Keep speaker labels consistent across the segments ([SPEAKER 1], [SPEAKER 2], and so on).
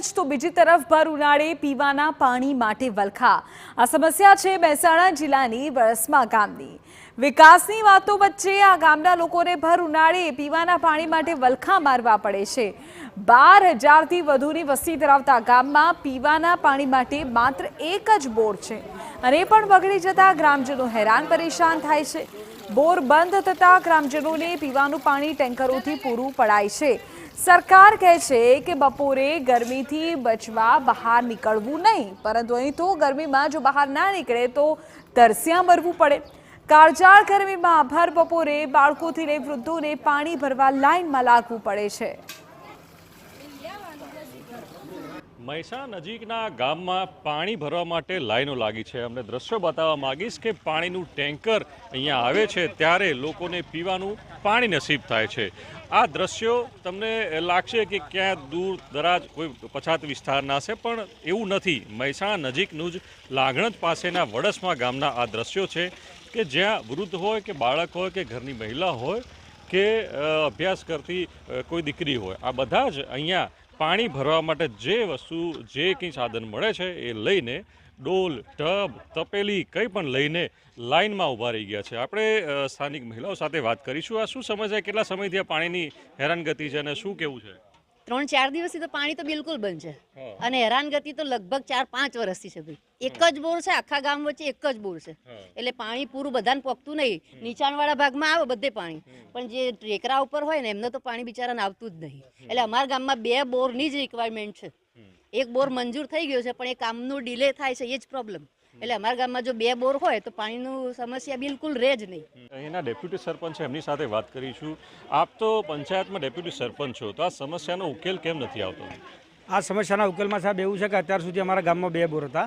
[SPEAKER 1] જ તો બીજી તરફ ભર ઉનાળે પીવાના પાણી માટે વલખા। આ સમસ્યા છે મહેસાણા જિલ્લાની વરસમા ગામની। વિકાસની વાતો વચ્ચે આ ગામના લોકોને ભર ઉનાળે પીવાના પાણી માટે વલખા મારવા પડે છે। 12,000થી વધુની વસ્તી ધરાવતા ગામમાં પીવાના પાણી માટે માત્ર એક જ બોર છે અને પણ બગડી જતા ગ્રામજનો હેરાન પરેશાન થાય છે। બોર બંધ થતા ગ્રામજનોને પીવાનું પાણી ટેન્કરોથી પૂરું પડાય છે। सरकार कहे कि बपोरे गर्मी थी बचवा बहार निकलवू नहीं, परंतु अहीं तो गर्मी में जो बहार ना निकले तो तरस्या मरवू पड़े। काळजाळ गर्मी में भर बपोरे बाळकोथी लई वृद्धोने पाणी भरवा लाइन में लागवू पड़े छे।
[SPEAKER 2] મહેસાણા નજીકના ગામમાં પાણી ભરવા માટે લાઈનો લાગી છે। અમને દ્રશ્યો બતાવવા માંગીશ કે પાણીનું ટેન્કર અહીંયા આવે છે ત્યારે લોકોને પીવાનું પાણી નસીબ થાય છે। આ દ્રશ્યો તમને લાગશે કે ક્યાં દૂર દરાજ કોઈ પછાત વિસ્તારના છે, પણ એવું નથી। મહેસાણા નજીકનું જ લાગણજ પાસેના વડસમા ગામના આ દ્રશ્યો છે કે જ્યાં વૃદ્ધ હોય કે બાળક હોય કે ઘરની મહિલા હોય કે અભ્યાસ કરતી કોઈ દીકરી હોય, આ બધા જ અહીંયા પાણી ભરવા માટે જે વસ્તુ જે કંઈ સાધન મળે છે એ લઈને ડોલ ટબ તપેલી કંઈ પણ લઈને લાઇનમાં ઊભા રહી ગયા છે। આપણે સ્થાનિક મહિલાઓ સાથે વાત કરીશું। આ શું સમસ્યા, કેટલા સમયથી આ પાણીની હેરાનગતિ છે અને શું કેવું છે?
[SPEAKER 3] 3-4 દિવસથી તો પાણી તો બિલકુલ બંધ છે અને હેરાનગતિ તો લગભગ 4-5 વર્ષથી છે ભાઈ। એક જ બોર છે, આખા ગામ વચ્ચે એક જ બોર છે એટલે પાણી પૂરું બધાને પોકતું નહીં। નીચાણવાળા ભાગમાં આવે બધે પાણી, પણ જે ટેકરા ઉપર હોય ને એમને તો પાણી બિચારાને આવતું જ નહીં। એટલે અમારા ગામમાં 2 બોરની જ રિક્વાયરમેન્ટ છે। એક બોર મંજૂર થઈ ગયો છે પણ એ કામનું ડિલે થાય છે, એ જ પ્રોબ્લેમ। એટલે અમારા ગામમાં જો 2 બોર હોય તો પાણીનું સમસ્યા બિલકુલ રહે જ નહીં।
[SPEAKER 2] અહીંના ડેપ્યુટી સરપંચ છે, એમની સાથે વાત કરીશું। આપ તો પંચાયતમાં ડેપ્યુટી સરપંચ છો, તો આ સમસ્યાનો ઉકેલ કેમ નથી આવતો?
[SPEAKER 4] આ સમસ્યાના ઉકેલમાં સાહેબ એવું છે કે અત્યાર સુધી અમારા ગામમાં 2 બોર હતા।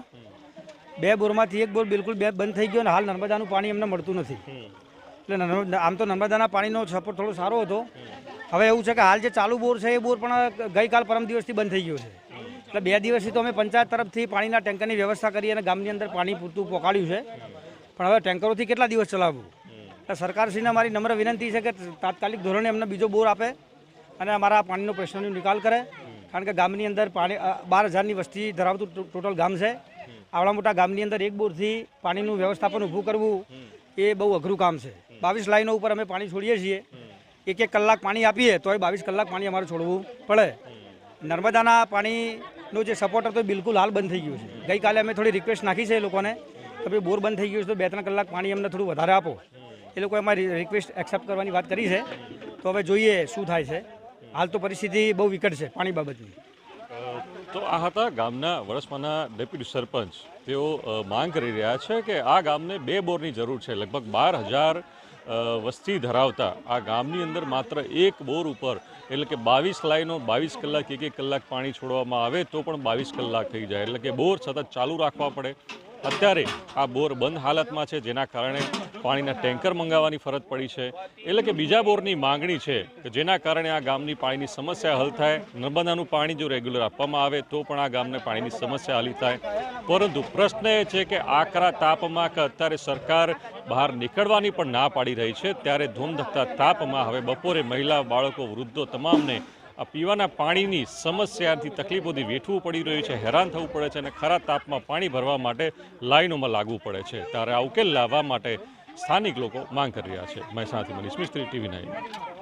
[SPEAKER 4] 2 બોરમાંથી એક બોર બિલકુલ બંધ થઈ ગયો અને હાલ નર્મદાનું પાણી અમને મળતું નથી। એટલે આમ તો નર્મદાના પાણીનો સપોર્ટ થોડો સારો હતો। હવે એવું છે કે હાલ જે ચાલુ બોર છે એ બોર પણ ગઈકાલ પરમ દિવસથી બંધ થઈ ગયો છે। એટલે 2 દિવસથી તો અમે પંચાયત તરફથી પાણીના ટેન્કરની વ્યવસ્થા કરી અને ગામની અંદર પાણી પૂરતું પહોંચાડ્યું છે, પણ હવે ટેન્કરોથી કેટલા દિવસ ચલાવવું? એટલે સરકારશ્રીને અમારી નમ્ર વિનંતી છે કે તાત્કાલિક ધોરણે અમને બીજો બોર આપે અને અમારા પાણીનો પ્રશ્નનો નિકાલ કરે। કારણ કે ગામની અંદર પાણી 12,000ની વસ્તી ધરાવતું ટોટલ ગામ છે। આવડા મોટા ગામની અંદર એક બોરથી પાણીનું વ્યવસ્થાપન ઊભું કરવું એ બહુ અઘરું કામ છે। 22 લાઈનો ઉપર અમે પાણી છોડીએ છીએ, 1-1 કલાક પાણી આપીએ તોય 22 કલાક પાણી અમારે છોડવું પડે। નર્મદાના પાણીનો જે સપોર્ટ હતો બિલકુલ હાલ બંધ થઈ ગયું છે। ગઈકાલે અમે થોડી રિક્વેસ્ટ નાખી છે એ લોકોને કે ભાઈ બોર બંધ થઈ ગયું છે તો 2-3 કલાક પાણી અમને થોડું વધારે આપો। એ લોકોએ અમારી રિક્વેસ્ટ એક્સેપ્ટ કરવાની વાત કરી છે, તો હવે જોઈએ શું થાય છે। હાલ તો પરિસ્થિતિ બહુ વિકટ છે પાણી બાબતની।
[SPEAKER 2] તો આ હતા ગામના વડસમાના ડેપ્યુટી સરપંચ। તેઓ માંગ કરી રહ્યા છે કે આ ગામને 2 બોરની જરૂર છે। લગભગ 12,000 વસ્તી ધરાવતા આ ગામની અંદર માત્ર એક બોર ઉપર એટલે કે 22 લાઈનો 22 કલાક 1-1 કલાક પાણી છોડવામાં આવે તો પણ 22 કલાક થઈ જાય, એટલે કે બોર સતત ચાલુ રાખવા પડે। અત્યારે આ બોર બંધ હાલતમાં છે, જેના કારણે પાણીના ટેન્કર મંગાવવાની ફરજ પડી છે। એટલે કે બીજા બોરની માંગણી છે કે જેના કારણે આ ગામની પાણીની સમસ્યા હલ થાય। નર્મદાનું પાણી જો રેગ્યુલર આપવામાં આવે તો પણ આ ગામને પાણીની સમસ્યા હલ થાય। પરંતુ પ્રશ્ન એ છે કે આકરા તાપમાં કે અત્યારે સરકાર બહાર નીકળવાની પણ ના પાડી રહી છે, ત્યારે ધૂમધકતા તાપમાં હવે બપોરે મહિલા, બાળકો, વૃદ્ધો તમામને આ પીવાના પાણીની સમસ્યાથી તકલીફોથી વેઠવું પડી રહ્યું છે, હેરાન થવું પડે છે અને ખરા તાપમાં પાણી ભરવા માટે લાઈનોમાં લાગવું પડે છે। ત્યારે આ ઉકેલ લાવવા માટે સ્થાનિક લોકો માંગ કરી રહ્યા છે। મહેસાણાથી મનીષ મિસ્ત્રી, TV9।